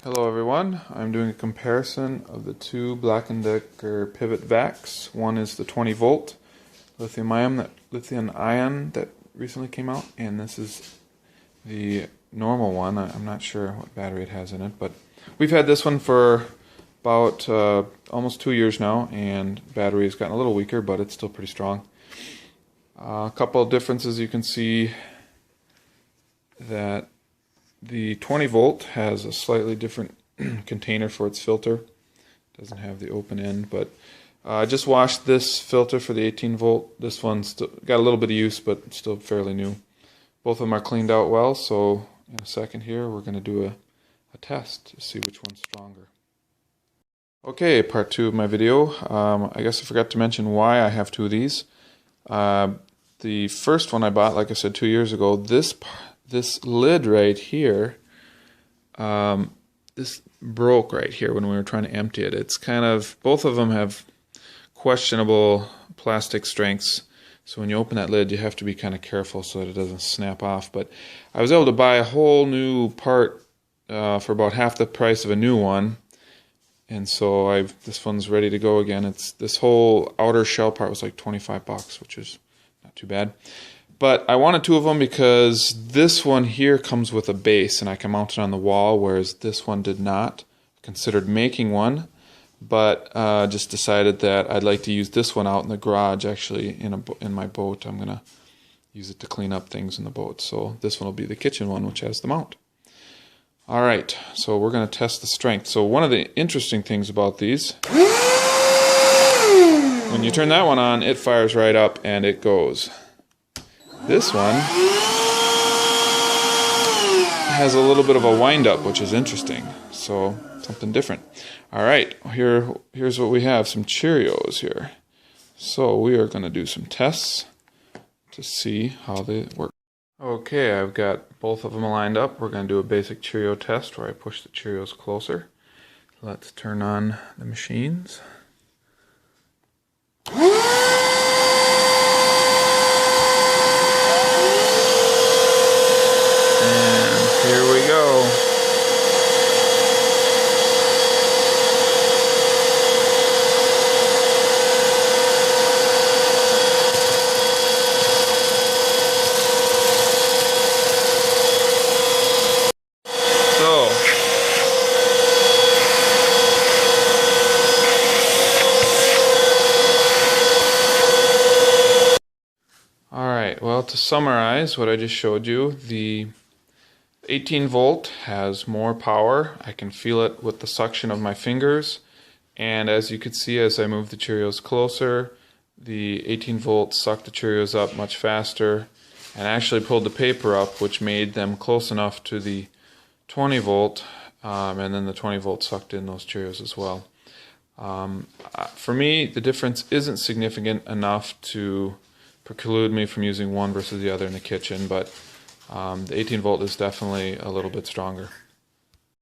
Hello everyone, I'm doing a comparison of the two BLACKDECKER pivot vacs. One is the 20 volt lithium ion that recently came out, and this is the normal one. I'm not sure what battery it has in it, but we've had this one for about almost 2 years now, and battery has gotten a little weaker, but it's still pretty strong. A couple of differences: you can see that the 20 volt has a slightly different container for its filter. Doesn't have the open end, but I just washed this filter for the 18 volt. This one's still got a little bit of use, but still fairly new. Both of them are cleaned out well, so in a second here we're going to do a test to see which one's stronger. Okay, part 2 of my video. I guess I forgot to mention why I have two of these. The first one I bought, like I said, 2 years ago, this lid right here, this broke right here when we were trying to empty it. It's kind of, both of them have questionable plastic strengths, so when you open that lid you have to be kind of careful so that it doesn't snap off. But I was able to buy a whole new part for about half the price of a new one, and so this one's ready to go again. This whole outer shell part was like $25, which is not too bad. But I wanted two of them because this one here comes with a base and I can mount it on the wall, whereas this one did not. Considered making one, but just decided that I'd like to use this one out in the garage, actually in my boat. I'm going to use it to clean up things in the boat. So this one will be the kitchen one, which has the mount. Alright, so we're going to test the strength. So one of the interesting things about these, when you turn that one on, it fires right up and it goes. This one has a little bit of a wind-up, which is interesting. So, something different. Alright, here's what we have, some Cheerios here. So, we are going to do some tests to see how they work. Okay, I've got both of them lined up. We're going to do a basic Cheerio test where I push the Cheerios closer. Let's turn on the machines. Here we go. Alright, well, to summarize what I just showed you, the 18 volt has more power. I can feel it with the suction of my fingers, and as you can see, as I move the Cheerios closer, the 18 volt sucked the Cheerios up much faster and actually pulled the paper up, which made them close enough to the 20 volt, and then the 20 volt sucked in those Cheerios as well. For me, the difference isn't significant enough to preclude me from using one versus the other in the kitchen, but the 18 volt is definitely a little bit stronger.